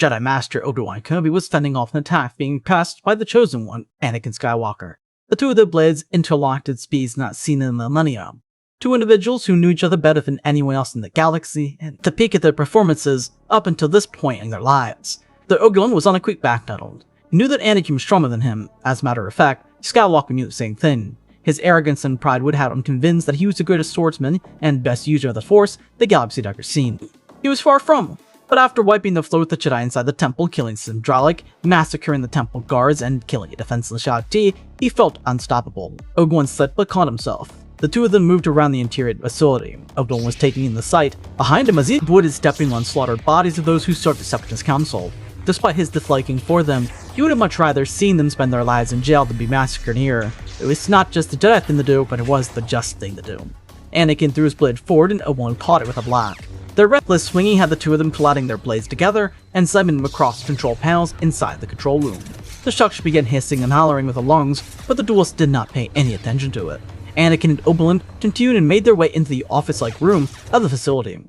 Jedi Master Obi-Wan Kenobi was fending off an attack being passed by the Chosen One, Anakin Skywalker. The two of their blades interlocked at speeds not seen in the millennium. Two individuals who knew each other better than anyone else in the galaxy, and to peak at their performances up until this point in their lives. The Obi-Wan was on a quick backpedal. He knew that Anakin was stronger than him. As a matter of fact, Skywalker knew the same thing. His arrogance and pride would have him convinced that he was the greatest swordsman and best user of the Force the galaxy had ever seen. He was far from. But after wiping the floor with the Jedi inside the temple, killing Sindralik, massacring the temple guards, and killing a defenseless Shao Ti, he felt unstoppable. Obi-Wan slipped but caught himself. The two of them moved around the interior facility. Obi-Wan was taking in the sight behind him as he avoided stepping on slaughtered bodies of those who served the Separatist Council. Despite his disliking for them, he would have much rather seen them spend their lives in jail than be massacred here. It was not just the Jedi thing to do, but it was the just thing to do. Anakin threw his blade forward and Obi-Wan caught it with a block. Their reckless swinging had the two of them colliding their blades together and slamming them across control panels inside the control room. The structure began hissing and hollering with alarms, but the duelists did not pay any attention to it. Anakin and Obi-Wan continued and made their way into the office-like room of the facility.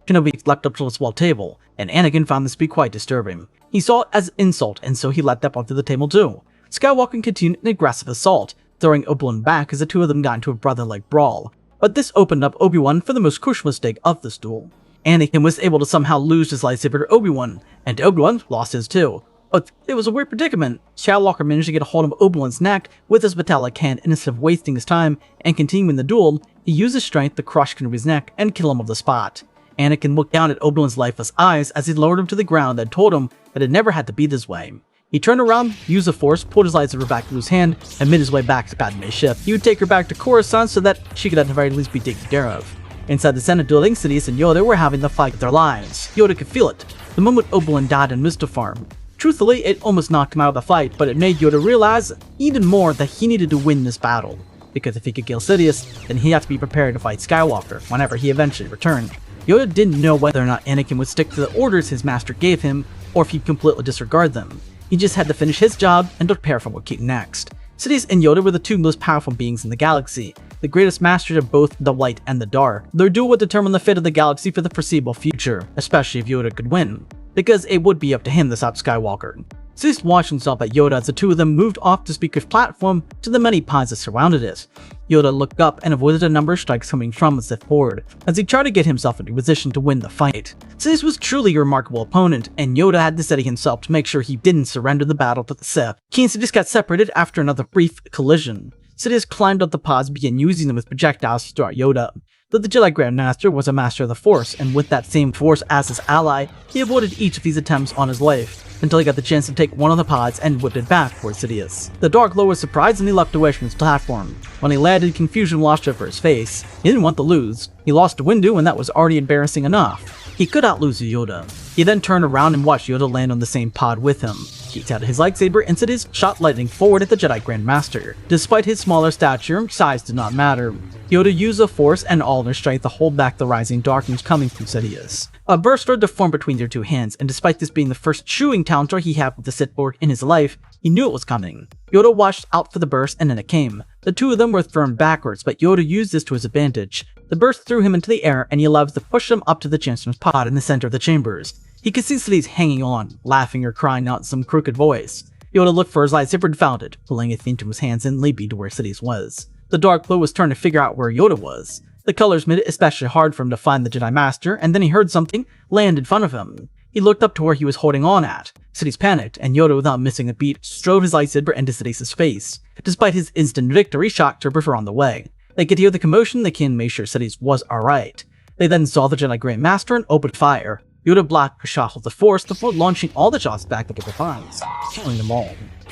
Kenobi leapt up to the small table, and Anakin found this to be quite disturbing. He saw it as an insult, and so he leapt up onto the table too. Skywalker continued an aggressive assault, throwing Obi-Wan back as the two of them got into a brother-like brawl. But this opened up Obi-Wan for the most crucial mistake of this duel. Anakin was able to somehow lose his lightsaber to Obi-Wan, and Obi-Wan lost his too. But it was a weird predicament. Skywalker managed to get a hold of Obi-Wan's neck with his metallic hand, and instead of wasting his time and continuing the duel, he used his strength to crush Kenobi's neck and kill him on the spot. Anakin looked down at Obi-Wan's lifeless eyes as he lowered him to the ground and told him that it never had to be this way. He turned around, used the Force, pulled his lightsaber back to his hand, and made his way back to Padme's ship. He would take her back to Coruscant so that she could at the very least be taken care of. Inside the Senate building, Sidious and Yoda were having the fight of their lives. Yoda could feel it. The moment Obi-Wan died in Mustafar. Truthfully, it almost knocked him out of the fight, but it made Yoda realize even more that he needed to win this battle. Because if he could kill Sidious, then he had to be prepared to fight Skywalker whenever he eventually returned. Yoda didn't know whether or not Anakin would stick to the orders his master gave him, or if he'd completely disregard them. He just had to finish his job and prepare for what came next. Sidious and Yoda were the two most powerful beings in the galaxy, the greatest masters of both the light and the dark. Their duel would determine the fate of the galaxy for the foreseeable future, especially if Yoda could win, because it would be up to him to stop Skywalker. Sidious watched himself at Yoda as the two of them moved off the speaker's platform to the many pods that surrounded it. Yoda looked up and avoided a number of strikes coming from the Sith Horde, as he tried to get himself into position to win the fight. Sidious was truly a remarkable opponent, and Yoda had to steady himself to make sure he didn't surrender the battle to the Sith. He and Sidious got separated after another brief collision. Sidious climbed up the pods and began using them as projectiles to throw at Yoda. Though the Jedi Grand Master was a master of the Force, and with that same Force as his ally, he avoided each of these attempts on his life, until he got the chance to take one of the pods and whipped it back towards Sidious. The Dark Lord was surprised and he leapt away from his platform. When he landed, confusion washed over his face. He didn't want to lose. He lost to Windu and that was already embarrassing enough. He could outlose Yoda. He then turned around and watched Yoda land on the same pod with him. He out his lightsaber and Sidious shot lightning forward at the Jedi Grand Master. Despite his smaller stature, size did not matter. Yoda used the Force and all their strength to hold back the rising darkness coming from Sidious. A burst started to form between their two hands, and despite this being the first true encounter he had with the Sith Lord in his life, he knew it was coming. Yoda watched out for the burst and then it came. The two of them were thrown backwards, but Yoda used this to his advantage. The burst threw him into the air and he allowed to push him up to the Chancellor's pod in the center of the chambers. He could see Sidious hanging on, laughing or crying out in some crooked voice. Yoda looked for his lightsaber and found it, pulling it into his hands and leaping to where Sidious was. The Dark Lord was trying to figure out where Yoda was. The colors made it especially hard for him to find the Jedi Master, and then he heard something land in front of him. He looked up to where he was holding on at. Sidious panicked, and Yoda, without missing a beat, strode his lightsaber into Sidious's face. Despite his instant victory, shock troopers were on the way. They could hear the commotion. They can make sure Sidious was alright. They then saw the Jedi Grand Master and opened fire. Yoda blocked a shot with the Force before launching all the shots back into their fires, killing them all.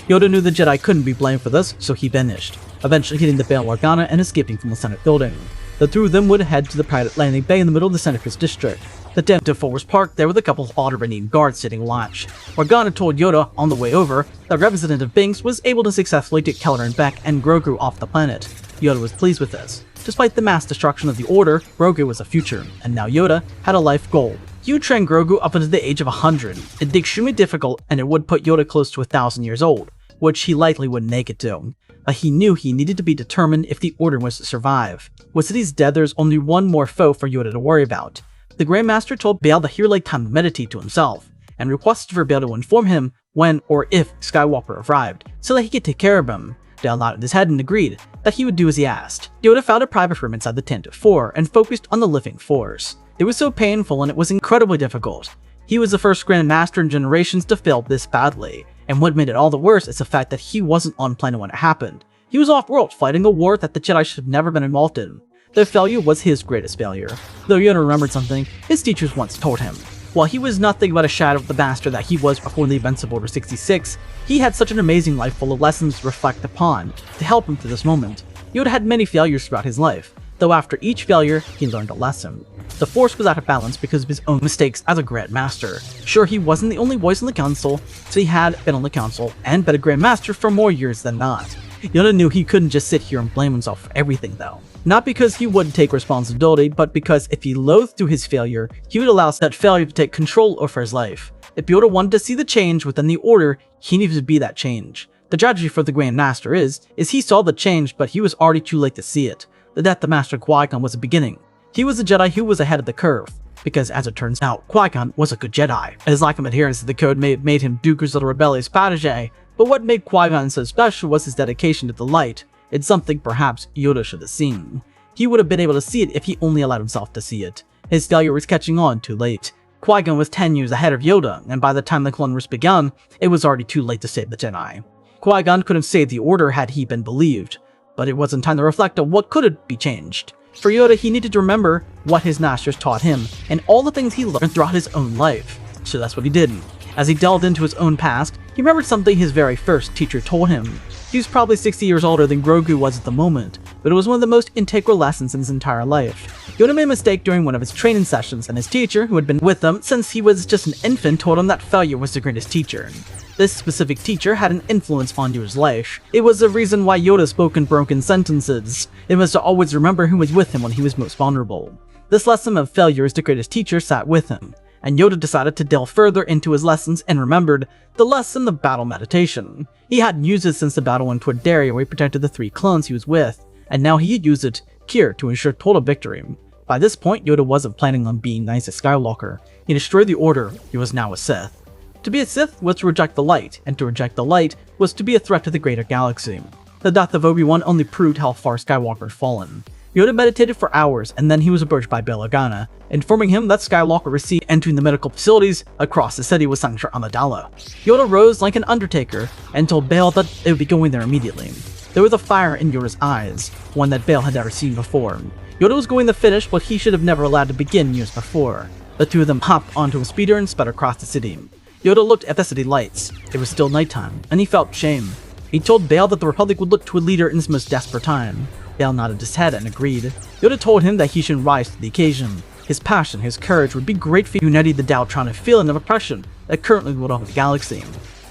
Yoda knew the Jedi couldn't be blamed for this, so he vanished, eventually hitting the Bail Organa and escaping from the Senate building. The two of them would head to the private landing bay in the middle of the Senator's district. The Temptor was parked there with a couple of Alderanian guards sitting watch. Organa told Yoda on the way over that Representative Binks was able to successfully get Keller and Beck and Grogu off the planet. Yoda was pleased with this. Despite the mass destruction of the Order, Grogu was a future, and now Yoda had a life goal. He would train Grogu up into the age of 100. It'd be extremely difficult, and it would put Yoda close to 1,000 years old, which he likely wouldn't make it to. But he knew he needed to be determined if the Order was to survive. With Sidious dead, there's only one more foe for Yoda to worry about. The Grand Master told Bail that he would like time to meditate to himself, and requested for Vader to inform him when or if Skywalker arrived, so that he could take care of him. Dale nodded his head and agreed that he would do as he asked. Yoda found a private room inside the Tantive 4 and focused on the living Force. It was so painful and it was incredibly difficult. He was the first Grand Master in generations to fail this badly, and what made it all the worse is the fact that he wasn't on planet when it happened. He was off-world fighting a war that the Jedi should have never been involved in. The failure was his greatest failure. Though Yoda remembered something his teachers once told him. While he was nothing but a shadow of the master that he was before the events of Order 66, he had such an amazing life full of lessons to reflect upon, to help him through this moment. Yoda had many failures throughout his life, though after each failure, he learned a lesson. The Force was out of balance because of his own mistakes as a Grand Master. Sure, he wasn't the only voice on the Council, so he had been on the Council and been a Grand Master for more years than not. Yoda knew he couldn't just sit here and blame himself for everything though. Not because he wouldn't take responsibility, but because if he loathed through his failure, he would allow that failure to take control over his life. If Yoda wanted to see the change within the Order, he needed to be that change. The tragedy for the Grand Master is he saw the change, but he was already too late to see it. The death of Master Qui-Gon was the beginning. He was a Jedi who was ahead of the curve, because as it turns out, Qui-Gon was a good Jedi. His lack of adherence to the code may have made him Dooku's little rebellious protege, but what made Qui-Gon so special was his dedication to the light. It's something perhaps Yoda should have seen. He would have been able to see it if he only allowed himself to see it. His failure was catching on too late. Qui-Gon was 10 years ahead of Yoda, and by the time the Clone Wars began, it was already too late to save the Jedi. Qui-Gon couldn't save the Order had he been believed, but it wasn't time to reflect on what could be changed. For Yoda, he needed to remember what his masters taught him, and all the things he learned throughout his own life. So that's what he did. As he delved into his own past, he remembered something his very first teacher told him. He was probably 60 years older than Grogu was at the moment, but it was one of the most integral lessons in his entire life. Yoda made a mistake during one of his training sessions, and his teacher, who had been with him since he was just an infant, told him that failure was the greatest teacher. This specific teacher had an influence on Yoda's life. It was the reason why Yoda spoke in broken sentences. It was to always remember who was with him when he was most vulnerable. This lesson of failure as the greatest teacher sat with him, and Yoda decided to delve further into his lessons and remembered the lesson of battle meditation. He hadn't used it since the battle in Twidaria where he protected the 3 clones he was with, and now he had used it here to ensure total victory. By this point, Yoda wasn't planning on being nice as Skywalker. He destroyed the Order. He was now a Sith. To be a Sith was to reject the light, and to reject the light was to be a threat to the greater galaxy. The death of Obi-Wan only proved how far Skywalker had fallen. Yoda meditated for hours, and then he was approached by Bail Organa, informing him that Skywalker received entering the medical facilities across the city with Senator Amidala. Yoda rose like an undertaker and told Bail that they would be going there immediately. There was a fire in Yoda's eyes, one that Bail had never seen before. Yoda was going to finish what he should have never allowed to begin years before. The two of them hopped onto a speeder and sped across the city. Yoda looked at the city lights. It was still nighttime, and he felt shame. He told Bail that the Republic would look to a leader in his most desperate time. Bail nodded his head and agreed. Yoda told him that he should rise to the occasion. His passion, his courage would be great for uniting the Doubtron feeling of oppression that currently ruled over the galaxy.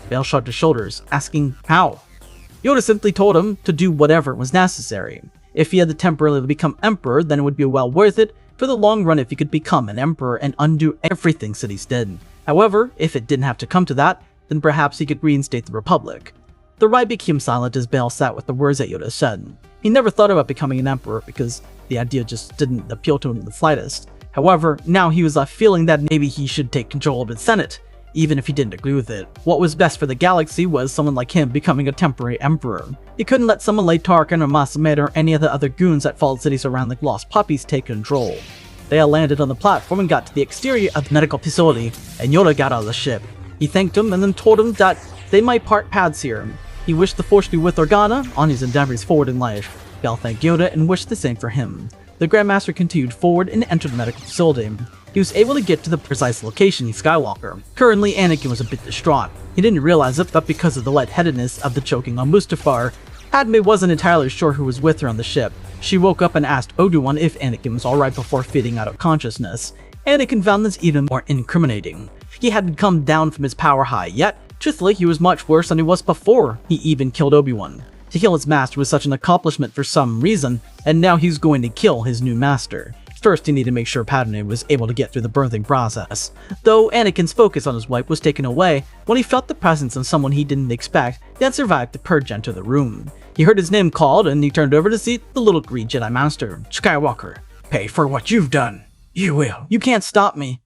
Bail shrugged his shoulders, asking how. Yoda simply told him to do whatever was necessary. If he had to temporarily become Emperor, then it would be well worth it for the long run if he could become an Emperor and undo everything Sidious did. However, if it didn't have to come to that, then perhaps he could reinstate the Republic. The Ride became silent as Bail sat with the words that Yoda said. He never thought about becoming an Emperor because the idea just didn't appeal to him the slightest. However, now he was left feeling that maybe he should take control of the Senate, even if he didn't agree with it. What was best for the galaxy was someone like him becoming a temporary Emperor. He couldn't let someone like Tarkin or Masameda or any of the other goons that followed cities around like lost puppies take control. They all landed on the platform and got to the exterior of the medical facility, and Yoda got out of the ship. He thanked him and then told him that they might part paths here. He wished the Force to be with Organa on his endeavors forward in life. Bail thanked Yoda and wished the same for him. The Grandmaster continued forward and entered the medical facility. He was able to get to the precise location in Skywalker. Currently, Anakin was a bit distraught. He didn't realize it, but because of the lightheadedness of the choking on Mustafar, Padme wasn't entirely sure who was with her on the ship. She woke up and asked Obi-Wan if Anakin was alright before fading out of consciousness. Anakin found this even more incriminating. He hadn't come down from his power high yet. Truthfully, he was much worse than he was before he even killed Obi-Wan. To kill his master was such an accomplishment for some reason, and now he's going to kill his new master. First, he needed to make sure Padme was able to get through the birthing process. Though Anakin's focus on his wife was taken away when he felt the presence of someone he didn't expect that survived the purge enter the room. He heard his name called and he turned over to see the little green Jedi Master. Skywalker, pay for what you've done. You will. You can't stop me.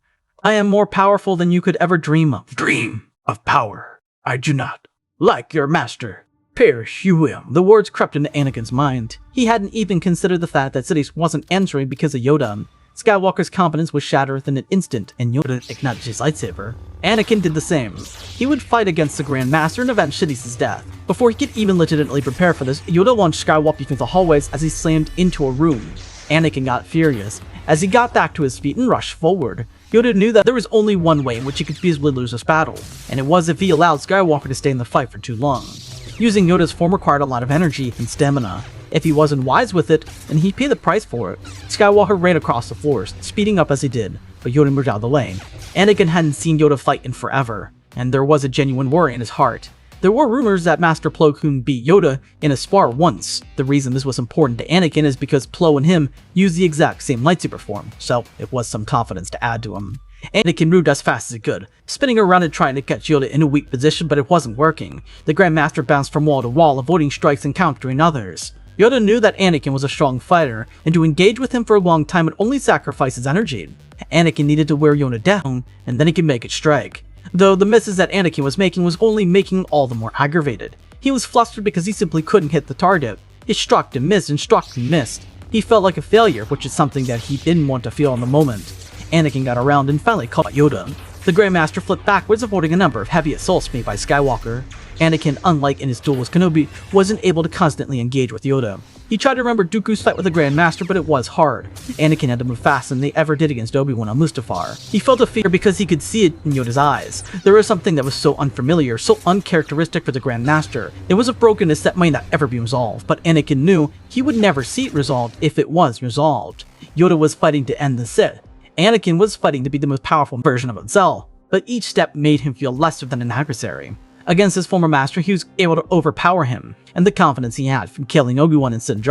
I am more powerful than you could ever dream of. Dream of power. I do not. Like your master. Perish you will. The words crept into Anakin's mind. He hadn't even considered the fact that Sidious wasn't answering because of Yoda. Skywalker's confidence was shattered within an instant, and Yoda ignited his lightsaber. Anakin did the same. He would fight against the Grand Master and avenge Sidious's death. Before he could even legitimately prepare for this, Yoda launched Skywalker through the hallways as he slammed into a room. Anakin got furious. As he got back to his feet and rushed forward, Yoda knew that there was only one way in which he could feasibly lose this battle, and it was if he allowed Skywalker to stay in the fight for too long. Using Yoda's form required a lot of energy and stamina. If he wasn't wise with it, then he'd pay the price for it. Skywalker ran across the floors, speeding up as he did, but Yoda moved out of the way. Anakin hadn't seen Yoda fight in forever, and there was a genuine worry in his heart. There were rumors that Master Plo Koon beat Yoda in a spar once. The reason this was important to Anakin is because Plo and him used the exact same lightsaber form, so it was some confidence to add to him. Anakin moved as fast as he could, spinning around and trying to catch Yoda in a weak position, but it wasn't working. The Grand Master bounced from wall to wall, avoiding strikes and countering others. Yoda knew that Anakin was a strong fighter, and to engage with him for a long time would only sacrifice his energy. Anakin needed to wear Yoda down, and then he could make it strike. Though the misses that Anakin was making was only making him all the more aggravated. He was flustered because he simply couldn't hit the target. He struck and missed and struck and missed. He felt like a failure, which is something that he didn't want to feel in the moment. Anakin got around and finally caught Yoda. The Grand Master flipped backwards, avoiding a number of heavy assaults made by Skywalker. Anakin, unlike in his duel with Kenobi, wasn't able to constantly engage with Yoda. He tried to remember Dooku's fight with the Grand Master, but it was hard. Anakin had to move faster than they ever did against Obi-Wan on Mustafar. He felt a fear because he could see it in Yoda's eyes. There was something that was so unfamiliar, so uncharacteristic for the Grand Master. It was a brokenness that might not ever be resolved, but Anakin knew he would never see it resolved if it was resolved. Yoda was fighting to end the Sith. Anakin was fighting to be the most powerful version of himself, but each step made him feel lesser than an adversary. Against his former master, he was able to overpower him, and the confidence he had from killing Obi-Wan and Sid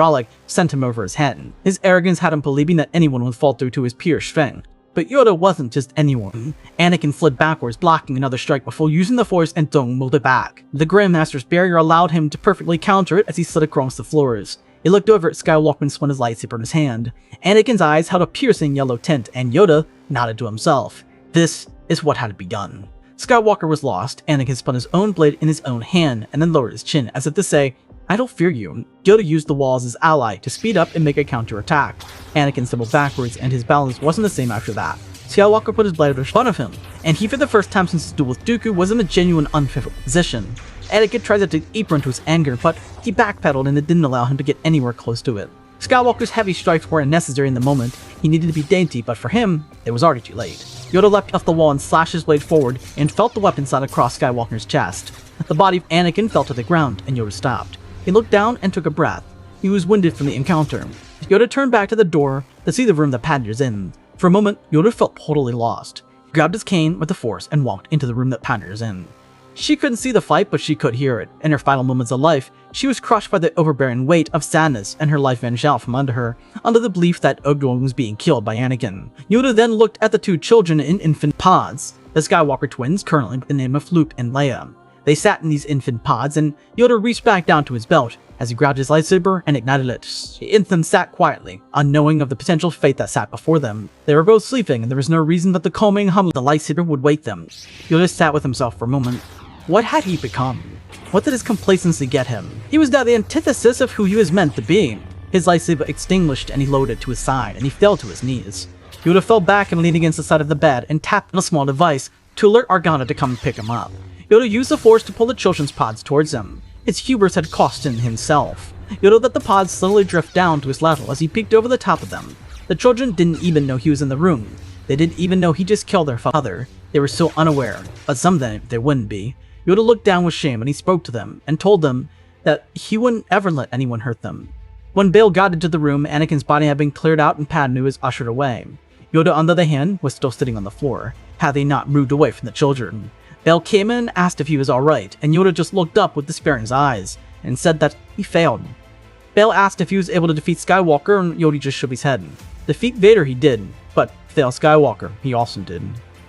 sent him over his head. His arrogance had him believing that anyone would fall through to his pure strength. But Yoda wasn't just anyone. Anakin slid backwards, blocking another strike before using the Force and throwing it back. The Grand Master's barrier allowed him to perfectly counter it as he slid across the floors. He looked over at Skywalker and spun his lightsaber in his hand. Anakin's eyes held a piercing yellow tint, and Yoda nodded to himself. This is what had to be done. Skywalker was lost. Anakin spun his own blade in his own hand, and then lowered his chin, as if to say, I don't fear you. Yoda used the wall as his ally to speed up and make a counterattack. Anakin stumbled backwards, and his balance wasn't the same after that. Skywalker put his blade in front of him, and he for the first time since his duel with Dooku was in a genuine unfavorable position. Anakin tried to dig deeper into his anger, but he backpedaled and it didn't allow him to get anywhere close to it. Skywalker's heavy strikes weren't necessary in the moment. He needed to be dainty, but for him, it was already too late. Yoda leapt off the wall and slashed his blade forward and felt the weapon slide across Skywalker's chest. The body of Anakin fell to the ground, and Yoda stopped. He looked down and took a breath. He was winded from the encounter. Yoda turned back to the door to see the room that Padme was in. For a moment, Yoda felt totally lost. He grabbed his cane with the Force and walked into the room that Padme was in. She couldn't see the fight, but she could hear it. In her final moments of life, she was crushed by the overbearing weight of sadness, and her life vanished out from under her, under the belief that Obi-Wan was being killed by Anakin. Yoda then looked at the two children in infant pods, the Skywalker twins, currently with the name of Luke and Leia. They sat in these infant pods, and Yoda reached back down to his belt as he grabbed his lightsaber and ignited it. The infants sat quietly, unknowing of the potential fate that sat before them. They were both sleeping, and there was no reason that the calming hum of the lightsaber would wake them. Yoda sat with himself for a moment. What had he become? What did his complacency get him? He was now the antithesis of who he was meant to be. His lightsaber extinguished and he lowered it to his side, and he fell to his knees. Yoda fell back and leaned against the side of the bed and tapped on a small device to alert Organa to come and pick him up. Yoda used the Force to pull the children's pods towards him. His hubris had cost him himself. Yoda let the pods slowly drift down to his level as he peeked over the top of them. The children didn't even know he was in the room. They didn't even know he just killed their father. They were so unaware, but someday they wouldn't be. Yoda looked down with shame and he spoke to them and told them that he wouldn't ever let anyone hurt them. When Bail got into the room, Anakin's body had been cleared out and Padme was ushered away. Yoda, on the other hand, was still sitting on the floor, had they not moved away from the children. Bail came in and asked if he was alright, and Yoda just looked up with despair in his eyes and said that he failed. Bail asked if he was able to defeat Skywalker, and Yoda just shook his head. Defeat Vader he did, but fail Skywalker he also did.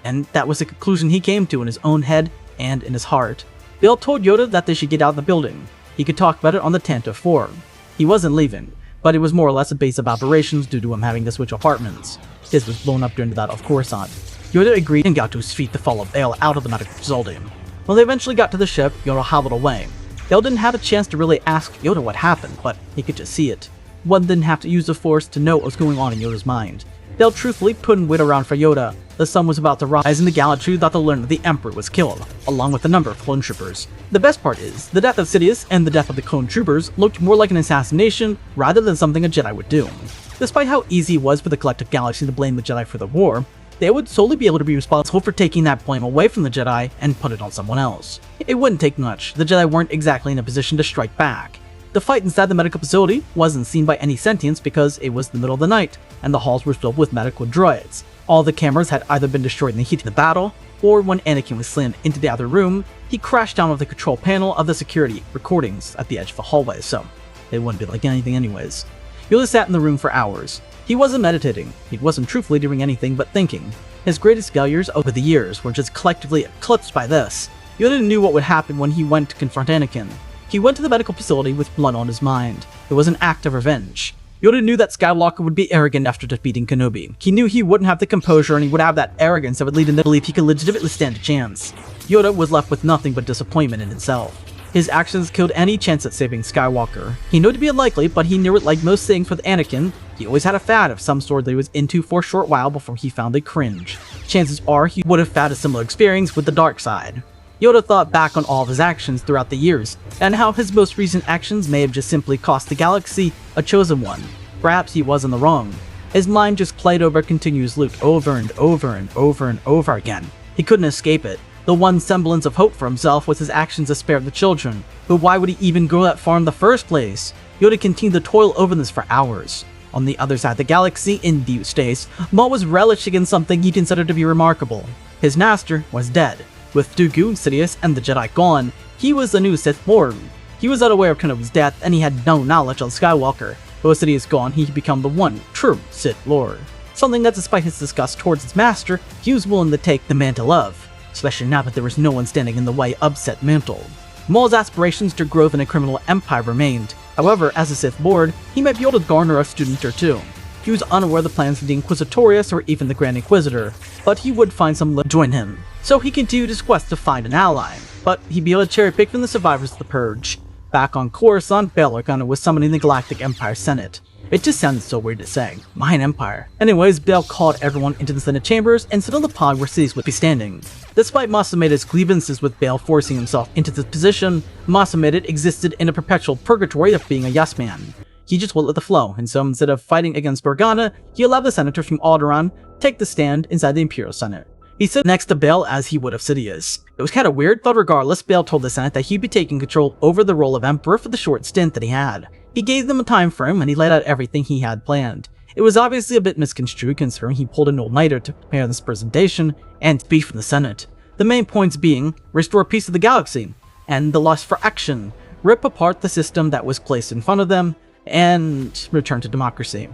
And that was the conclusion he came to in his own head and in his heart. Bail told Yoda that they should get out of the building. He could talk about it on the Tantive 4. He wasn't leaving, but it was more or less a base of operations due to him having to switch apartments. His was blown up during the Battle of Coruscant. Yoda agreed and got to his feet to follow Bail out of the medical facility. When they eventually got to the ship, Yoda hobbled away. Bail didn't have a chance to really ask Yoda what happened, but he could just see it. One didn't have to use the Force to know what was going on in Yoda's mind. Bail truthfully couldn't wait around for Yoda. The sun was about to rise in the galaxy that to learn that the Emperor was killed, along with a number of clone troopers. The best part is, the death of Sidious and the death of the clone troopers looked more like an assassination rather than something a Jedi would do. Despite how easy it was for the collective galaxy to blame the Jedi for the war, they would solely be able to be responsible for taking that blame away from the Jedi and put it on someone else. It wouldn't take much. The Jedi weren't exactly in a position to strike back. The fight inside the medical facility wasn't seen by any sentience because it was the middle of the night, and the halls were filled with medical droids. All the cameras had either been destroyed in the heat of the battle, or when Anakin was slammed into the other room, he crashed down with the control panel of the security recordings at the edge of the hallway, so it wouldn't be like anything anyways. Yoda sat in the room for hours. He wasn't meditating, he wasn't truthfully doing anything but thinking. His greatest failures over the years were just collectively eclipsed by this. Yoda knew what would happen when he went to confront Anakin. He went to the medical facility with blood on his mind. It was an act of revenge. Yoda knew that Skywalker would be arrogant after defeating Kenobi. He knew he wouldn't have the composure and he would have that arrogance that would lead him to believe he could legitimately stand a chance. Yoda was left with nothing but disappointment in himself. His actions killed any chance at saving Skywalker. He knew it to be unlikely, but he knew it like most things with Anakin. He always had a fad of some sort that he was into for a short while before he found it cringe. Chances are he would have had a similar experience with the dark side. Yoda thought back on all of his actions throughout the years, and how his most recent actions may have just simply cost the galaxy a chosen one. Perhaps he was in the wrong. His mind just played over a continuous loop over and over and over and over again. He couldn't escape it. The one semblance of hope for himself was his actions to spare the children. But why would he even go that far in the first place? Yoda continued to toil over this for hours. On the other side of the galaxy, in deep space, Maul was relishing in something he considered to be remarkable. His master was dead. With Dooku, Sidious, and the Jedi gone, he was the new Sith Lord. He was unaware of Kenobi's death, and he had no knowledge of Skywalker. But with Sidious gone, he had become the one true Sith Lord. Something that, despite his disgust towards his master, he was willing to take the mantle of. Especially now that there was no one standing in the way of said mantle. Maul's aspirations to grow in a criminal empire remained. However, as a Sith Lord, he might be able to garner a student or two. He was unaware of the plans of the Inquisitorius or even the Grand Inquisitor, but he would find some to join him. So he continued his quest to find an ally, but he'd be able to cherry-pick from the survivors of the Purge. Back on Coruscant, Bail Organa was summoning the Galactic Empire Senate. It just sounded so weird to say. Mine Empire. Anyways, Bail called everyone into the Senate chambers and set on the pod where Sidious would be standing. Despite Masameda's grievances with Bail forcing himself into this position, Masameda existed in a perpetual purgatory of being a yes man. He just went with the flow, and so instead of fighting against Organa, he allowed the senators from Alderaan take the stand inside the Imperial Senate. He stood next to Bail as he would of Sidious. It was kinda weird, but regardless, Bail told the Senate that he'd be taking control over the role of Emperor for the short stint that he had. He gave them a time frame and he laid out everything he had planned. It was obviously a bit misconstrued considering he pulled an all-nighter to prepare this presentation and speech from the Senate. The main points being, restore peace to the galaxy, end the lust for action, rip apart the system that was placed in front of them, and return to democracy.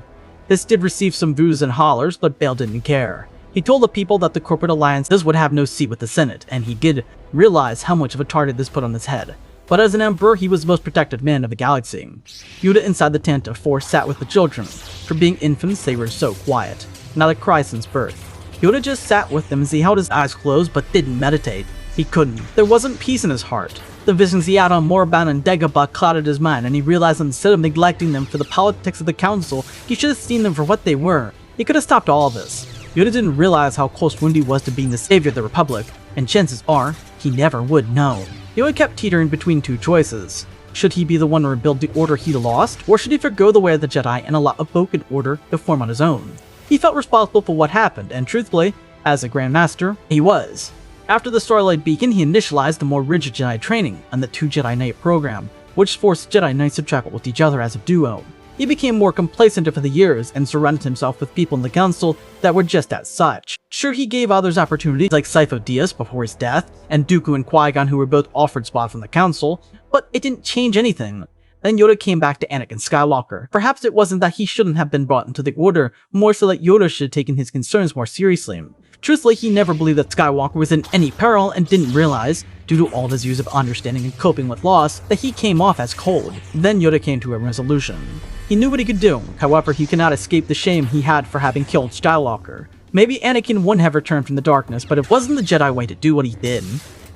This did receive some boos and hollers, but Bail didn't care. He told the people that the corporate alliances would have no seat with the Senate, and he did realize how much of a target this put on his head. But as an emperor, he was the most protected man of the galaxy. Yoda inside the tent of 4 sat with the children. For being infants, they were so quiet. Not a cry since birth. Yoda just sat with them as he held his eyes closed but didn't meditate. He couldn't. There wasn't peace in his heart. The visions he had on Morban and Dagobah clouded his mind, and he realized that instead of neglecting them for the politics of the council, he should have seen them for what they were. He could have stopped all of this. Yoda didn't realize how close Wendy was to being the savior of the Republic, and chances are, he never would know. Yoda kept teetering between 2 choices. Should he be the one to rebuild the order he'd lost, or should he forgo the way of the Jedi and allow a broken order to form on his own? He felt responsible for what happened, and truthfully, as a Grand Master, he was. After the Starlight Beacon, he initialized the more rigid Jedi training and the 2 Jedi Knight program, which forced Jedi Knights to travel with each other as a duo. He became more complacent over the years and surrounded himself with people in the council that were just as such. Sure, he gave others opportunities like Sifo Dyas before his death, and Dooku and Qui-Gon who were both offered spots from the council, but it didn't change anything. Then Yoda came back to Anakin Skywalker. Perhaps it wasn't that he shouldn't have been brought into the order, more so that Yoda should have taken his concerns more seriously. Truthfully, he never believed that Skywalker was in any peril and didn't realize, due to all his years of understanding and coping with loss, that he came off as cold. Then Yoda came to a resolution. He knew what he could do, however he could not escape the shame he had for having killed Skywalker. Maybe Anakin wouldn't have returned from the darkness, but it wasn't the Jedi way to do what he did.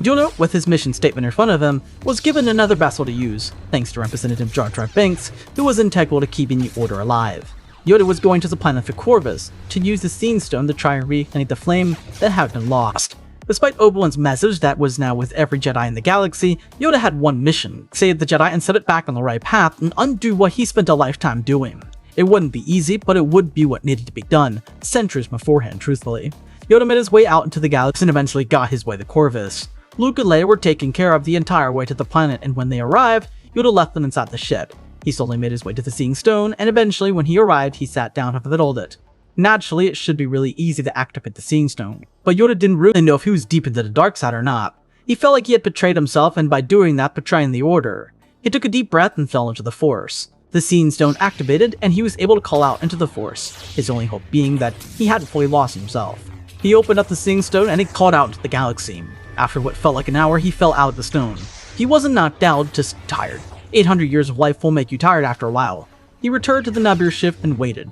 Yoda, with his mission statement in front of him, was given another vessel to use, thanks to Representative Jar Jar Binks, who was integral to keeping the Order alive. Yoda was going to the planet Corvus to use the Seeing Stone to try and reignite the flame that had been lost. Despite Obi-Wan's message that was now with every Jedi in the galaxy, Yoda had one mission: save the Jedi and set it back on the right path and undo what he spent a lifetime doing. It wouldn't be easy, but it would be what needed to be done, centuries beforehand, truthfully. Yoda made his way out into the galaxy and eventually got his way to Corvus. Luke and Leia were taken care of the entire way to the planet, and when they arrived, Yoda left them inside the ship. He slowly made his way to the Seeing Stone, and eventually when he arrived, he sat down and fiddled it. Naturally, it should be really easy to activate the Seeing Stone, but Yoda didn't really know if he was deep into the dark side or not. He felt like he had betrayed himself, and by doing that, betraying the Order. He took a deep breath and fell into the Force. The Seeing Stone activated, and he was able to call out into the Force, his only hope being that he hadn't fully lost himself. He opened up the Seeing Stone and he called out into the galaxy. After what felt like an hour, he fell out of the stone. He wasn't knocked out, just tired. 800 years of life will make you tired after a while. He returned to the Naboo ship and waited.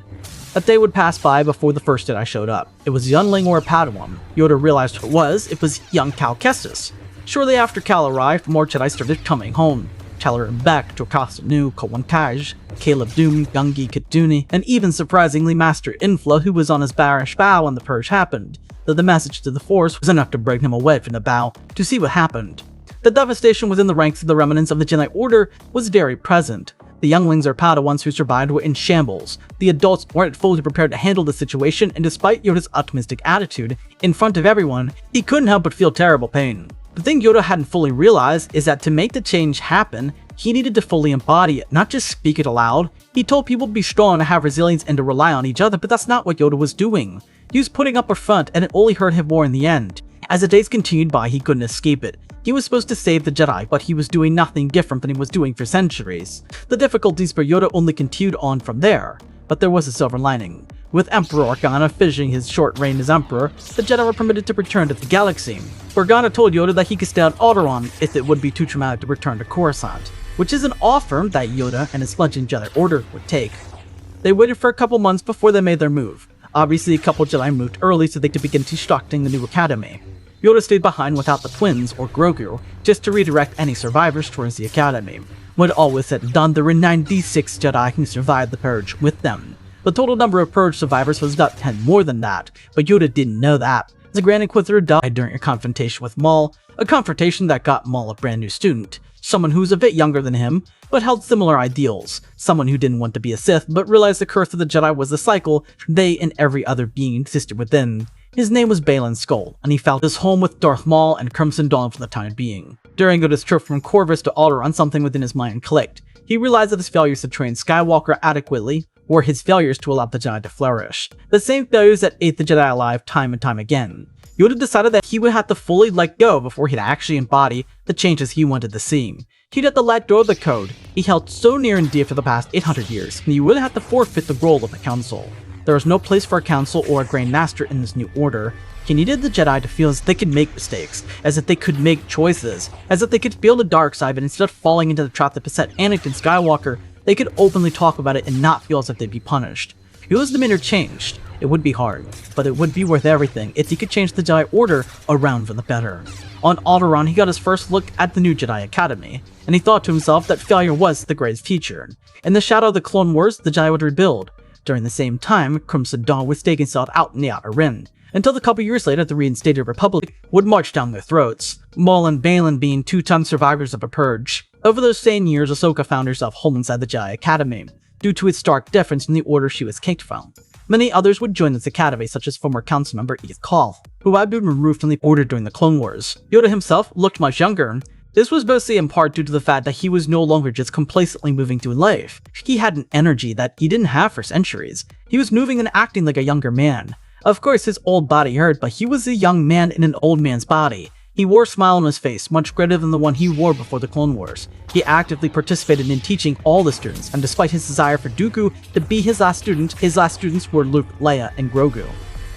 A day would pass by before the first Jedi showed up. It was a youngling or a Padawan. Yoda realized who it was young Cal Kestis. Shortly after Cal arrived, more Jedi started coming home. Teller and Beck, Jocasta Nu, Kowan Kaj, Caleb Doom, Gungi Kaduni, and even surprisingly Master Infla, who was on his bearish bow when the purge happened, though the message to the Force was enough to bring him away from the bow to see what happened. The devastation within the ranks of the remnants of the Jedi Order was very present. The younglings or Padawans who survived were in shambles. The adults weren't fully prepared to handle the situation, and despite Yoda's optimistic attitude, in front of everyone, he couldn't help but feel terrible pain. The thing Yoda hadn't fully realized is that to make the change happen, he needed to fully embody it, not just speak it aloud. He told people to be strong, to have resilience, and to rely on each other, but that's not what Yoda was doing. He was putting up a front, and it only hurt him more in the end. As the days continued by, he couldn't escape it. He was supposed to save the Jedi, but he was doing nothing different than he was doing for centuries. The difficulties for Yoda only continued on from there, but there was a silver lining. With Emperor Organa finishing his short reign as Emperor, the Jedi were permitted to return to the galaxy. Organa told Yoda that he could stay on Alderaan if it would be too traumatic to return to Coruscant, which is an offer that Yoda and his fledgling Jedi Order would take. They waited for a couple months before they made their move. Obviously, a couple Jedi moved early so they could begin constructing the new academy. Yoda stayed behind without the twins, or Grogu, just to redirect any survivors towards the academy. When all was said and done, there were 96 Jedi who survived the purge with them. The total number of purge survivors was about 10 more than that, but Yoda didn't know that. The Grand Inquisitor died during a confrontation with Maul, a confrontation that got Maul a brand new student, someone who was a bit younger than him, but held similar ideals, someone who didn't want to be a Sith, but realized the curse of the Jedi was the cycle they and every other being existed within. His name was Baylan Skoll, and he felt his home with Darth Maul and Crimson Dawn for the time being. During Yoda's trip from Corvus to Alderaan, something within his mind clicked. He realized that his failures to train Skywalker adequately were his failures to allow the Jedi to flourish. The same failures that ate the Jedi alive time and time again. Yoda decided that he would have to fully let go before he'd actually embody the changes he wanted to see. He'd have to let go of the code he held so near and dear for the past 800 years, and he would have to forfeit the role of the Council. There was no place for a Council or a Grand Master in this new order. He needed the Jedi to feel as if they could make mistakes, as if they could make choices, as if they could feel the dark side, but instead of falling into the trap that beset Anakin Skywalker, they could openly talk about it and not feel as if they'd be punished. Yoda's demeanor changed. It would be hard, but it would be worth everything if he could change the Jedi Order around for the better. On Alderaan, he got his first look at the new Jedi Academy, and he thought to himself that failure was the greatest future. In the shadow of the Clone Wars, the Jedi would rebuild. During the same time, Crimson Dawn was staking itself out in the Outer Rim, until a couple years later the reinstated Republic would march down their throats, Maul and Baylan being two-time survivors of a purge. Over those same years, Ahsoka found herself home inside the Jedi Academy, due to its stark difference in the order she was kicked from. Many others would join this academy, such as former council member Edith Call, who had been removed from the order during the Clone Wars. Yoda himself looked much younger. This was mostly in part due to the fact that he was no longer just complacently moving through life. He had an energy that he didn't have for centuries. He was moving and acting like a younger man. Of course, his old body hurt, but he was a young man in an old man's body. He wore a smile on his face, much greater than the one he wore before the Clone Wars. He actively participated in teaching all the students, and despite his desire for Dooku to be his last students were Luke, Leia, and Grogu.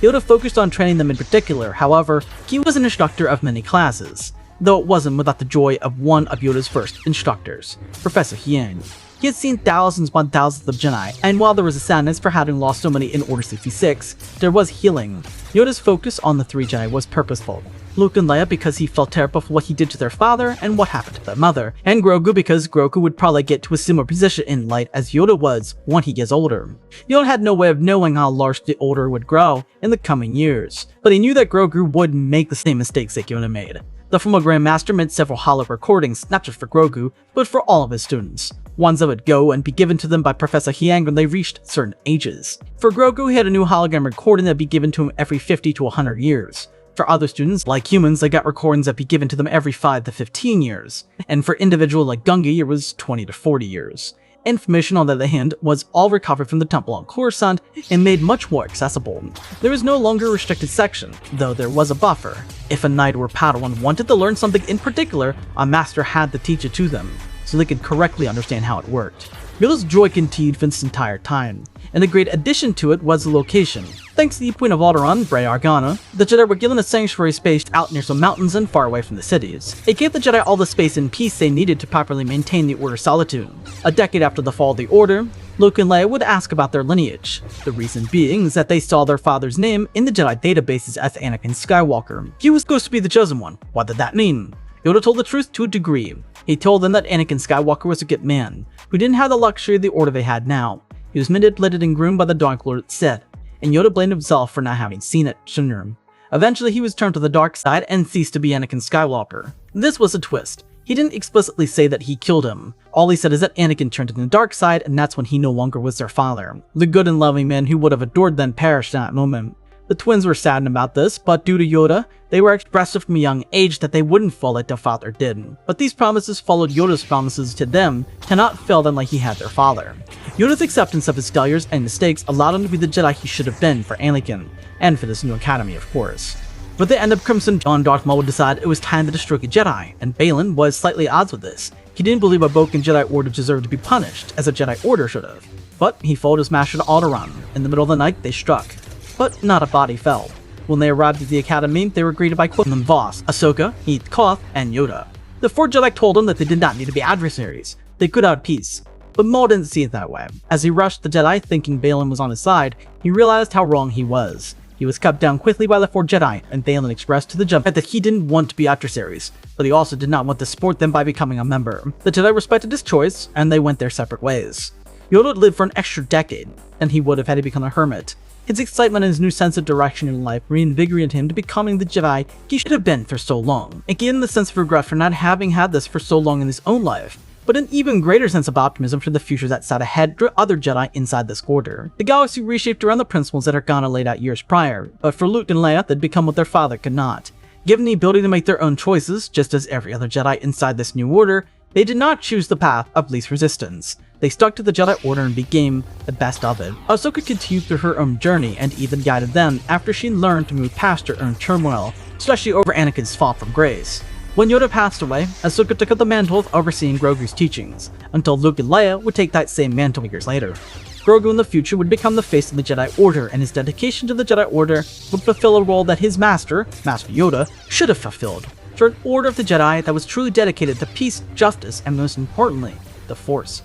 Yoda focused on training them in particular. However, he was an instructor of many classes, though it wasn't without the joy of one of Yoda's first instructors, Professor Hien. He had seen thousands upon thousands of Jedi, and while there was a sadness for having lost so many in Order 66, there was healing. Yoda's focus on the 3 Jedi was purposeful. Luke and Leia because he felt terrible for what he did to their father and what happened to their mother, and Grogu because Grogu would probably get to a similar position in light as Yoda was when he gets older. Yoda had no way of knowing how large the Order would grow in the coming years, but he knew that Grogu would make the same mistakes that Yoda made. The former Grand Master made several hollow recordings, not just for Grogu, but for all of his students. Ones that would go and be given to them by Professor Hyang when they reached certain ages. For Grogu, he had a new hologram recording that would be given to him every 50 to 100 years. For other students, like humans, they got recordings that be given to them every 5 to 15 years. And for individuals like Gungi, it was 20 to 40 years. Information, on the other hand, was all recovered from the temple on Coruscant and made much more accessible. There was no longer a restricted section, though there was a buffer. If a knight or Padawan wanted to learn something in particular, a master had to teach it to them, so they could correctly understand how it worked. Yoda's joy continued for this entire time, and a great addition to it was the location. Thanks to the Queen of Alderaan, Bray Organa, the Jedi were given a sanctuary spaced out near some mountains and far away from the cities. It gave the Jedi all the space and peace they needed to properly maintain the Order's solitude. A decade after the fall of the Order, Luke and Leia would ask about their lineage. The reason being is that they saw their father's name in the Jedi databases as Anakin Skywalker. He was supposed to be the chosen one. What did that mean? Yoda told the truth to a degree. He told them that Anakin Skywalker was a good man, who didn't have the luxury of the Order they had now. He was manipulated and groomed by the Dark Lord Sith, and Yoda blamed himself for not having seen it sooner. Eventually, he was turned to the dark side and ceased to be Anakin Skywalker. This was a twist. He didn't explicitly say that he killed him. All he said is that Anakin turned to the dark side, and that's when he no longer was their father. The good and loving man who would have adored them perished in that moment. The twins were saddened about this, but due to Yoda, they were expressive from a young age that they wouldn't fall like their father did. But these promises followed Yoda's promises to them to not fail them like he had their father. Yoda's acceptance of his failures and mistakes allowed him to be the Jedi he should have been for Anakin, and for this new academy, of course. With the end of Crimson Dawn, Darth Maul would decide it was time to destroy a Jedi, and Baylan was slightly at odds with this. He didn't believe a broken Jedi Order deserved to be punished, as a Jedi Order should have. But he followed his master to Alderaan. In the middle of the night, they struck. But not a body fell. When they arrived at the academy, they were greeted by Qui-Gon Voss, Ahsoka, Heath Koth, and Yoda. The 4 Jedi told him that they did not need to be adversaries. They could have peace. But Maul didn't see it that way. As he rushed the Jedi thinking Baylan was on his side, he realized how wrong he was. He was cut down quickly by the 4 Jedi, and Baylan expressed to the Jedi that he didn't want to be adversaries, but he also did not want to support them by becoming a member. The Jedi respected his choice, and they went their separate ways. Yoda would live for an extra decade, and he would have had to become a hermit. His excitement and his new sense of direction in life reinvigorated him to becoming the Jedi he should have been for so long. It gave him the sense of regret for not having had this for so long in his own life, but an even greater sense of optimism for the future that sat ahead for other Jedi inside this order. The galaxy reshaped around the principles that Organa laid out years prior, but for Luke and Leia, they'd become what their father could not. Given the ability to make their own choices, just as every other Jedi inside this new order, they did not choose the path of least resistance. They stuck to the Jedi Order and became the best of it. Ahsoka continued through her own journey and even guided them after she learned to move past her own turmoil, especially over Anakin's fall from grace. When Yoda passed away, Ahsoka took up the mantle of overseeing Grogu's teachings, until Luke and Leia would take that same mantle years later. Grogu in the future would become the face of the Jedi Order, and his dedication to the Jedi Order would fulfill a role that his master, Master Yoda, should have fulfilled, for an Order of the Jedi that was truly dedicated to peace, justice, and most importantly, the Force.